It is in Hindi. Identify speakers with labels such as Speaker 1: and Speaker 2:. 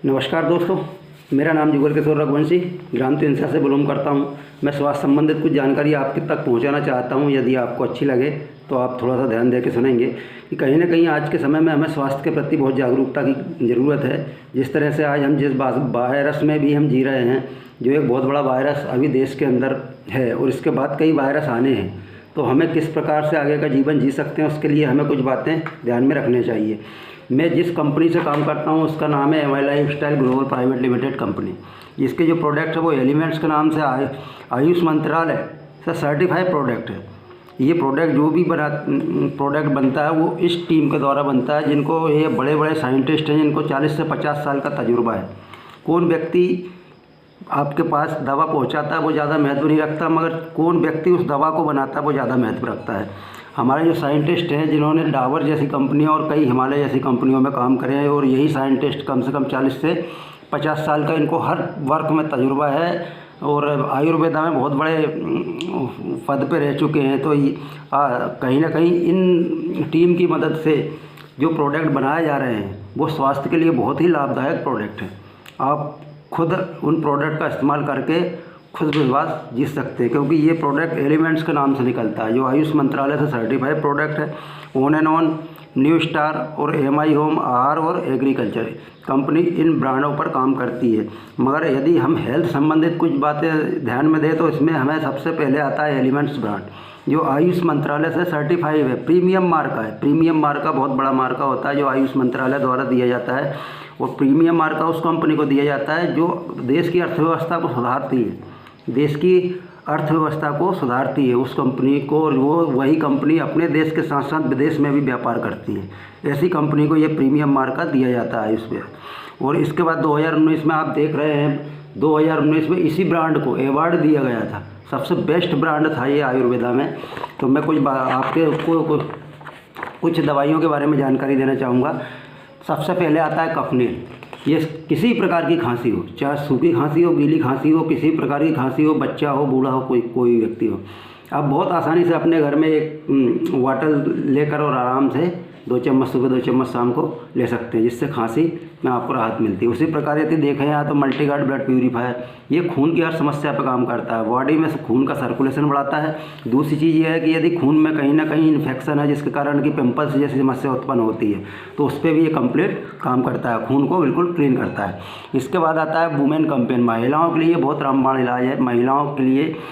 Speaker 1: नमस्कार दोस्तों, मेरा नाम जुगल किशोर रघुवंशी ग्राम तिनसा से बिलोंग करता हूं। मैं स्वास्थ्य संबंधित कुछ जानकारी आपके तक पहुंचाना चाहता हूं। यदि आपको अच्छी लगे तो आप थोड़ा सा ध्यान देकर सुनेंगे कि कहीं ना कहीं आज के समय में हमें स्वास्थ्य के प्रति बहुत जागरूकता की ज़रूरत है। जिस तरह से आज हम जिस वायरस में भी हम जी रहे हैं, जो एक बहुत बड़ा वायरस अभी देश के अंदर है और इसके बाद कई वायरस आने हैं, तो हमें किस प्रकार से आगे का जीवन जी सकते हैं उसके लिए हमें कुछ बातें ध्यान में रखनी चाहिए। मैं जिस कंपनी से काम करता हूं उसका नाम है MI lifestyle global private limited company. इसके जो प्रोडक्ट है वो एलिमेंट्स के नाम से आयुष मंत्रालय से सर्टिफाइड प्रोडक्ट है। ये प्रोडक्ट जो भी प्रोडक्ट बनता है वो इस टीम के द्वारा बनता है, जिनको ये बड़े बड़े साइंटिस्ट हैं, जिनको 40 से 50 साल का तजुर्बा है। कौन व्यक्ति आपके पास दवा पहुंचाता है वो ज़्यादा महत्व नहीं रखता, मगर कौन व्यक्ति उस दवा को बनाता है वो ज़्यादा महत्व रखता है। हमारे जो साइंटिस्ट हैं, जिन्होंने डाबर जैसी कंपनियों और कई हिमालय जैसी कंपनियों में काम करे हैं, और यही साइंटिस्ट कम से कम 40 से 50 साल का इनको हर वर्क में तजुर्बा है और आयुर्वेदा में बहुत बड़े पद पे रह चुके हैं। तो कहीं ना कहीं इन टीम की मदद से जो प्रोडक्ट बनाए जा रहे हैं वो स्वास्थ्य के लिए बहुत ही लाभदायक प्रोडक्ट है। आप खुद उन प्रोडक्ट का इस्तेमाल करके खुद विश्वास जीत सकते हैं, क्योंकि ये प्रोडक्ट एलिमेंट्स के नाम से निकलता है, जो आयुष मंत्रालय से सर्टिफाइड प्रोडक्ट है। On and on, new star और MI होम आहार और एग्रीकल्चर कंपनी इन ब्रांडों पर काम करती है। मगर यदि हम हेल्थ संबंधित कुछ बातें ध्यान में दें तो इसमें हमें सबसे पहले आता है एलिमेंट्स ब्रांड, जो आयुष मंत्रालय से सर्टिफाइड है। प्रीमियम मार्का है। प्रीमियम मार्का बहुत बड़ा मार्का होता है जो आयुष मंत्रालय द्वारा दिया जाता है, और प्रीमियम मार्का उस कंपनी को दिया जाता है जो देश की अर्थव्यवस्था को सुधारती है, देश की अर्थव्यवस्था को सुधारती है उस कंपनी को, और वो वही कंपनी अपने देश के साथ साथ विदेश में भी व्यापार करती है। ऐसी कंपनी को ये प्रीमियम मार्का दिया जाता है इस पर। और इसके बाद 2019 में आप देख रहे हैं, 2019 में इसी ब्रांड को अवार्ड दिया गया था, सबसे बेस्ट ब्रांड था ये आयुर्वेदा में। तो मैं कुछ दवाइयों के बारे में जानकारी देना चाहूँगा। सबसे पहले आता है कफनील। ये किसी प्रकार की खांसी हो, चाहे सूखी खांसी हो, गीली खांसी हो, किसी प्रकार की खांसी हो, बच्चा हो, बूढ़ा हो, कोई व्यक्ति हो, आप बहुत आसानी से अपने घर में एक वाटर लेकर और आराम से 2 चम्मच सुबह 2 चम्मच शाम को ले सकते हैं, जिससे खांसी में आपको राहत मिलती है। उसी प्रकार यदि देखें यहाँ तो मल्टीगार्ड ब्लड प्यूरीफायर, ये खून की हर समस्या पर काम करता है, बॉडी में खून का सर्कुलेशन बढ़ाता है। दूसरी चीज़ ये है कि यदि खून में कहीं ना कहीं इन्फेक्शन है, जिसके कारण कि पिंपल्स जैसी समस्या उत्पन्न होती है, तो उस पर भी ये कंप्लीट काम करता है, खून को बिल्कुल क्लीन करता है। इसके बाद आता है वुमेन कैंपेन। महिलाओं के लिए बहुत रामबाण इलाज है। महिलाओं के लिए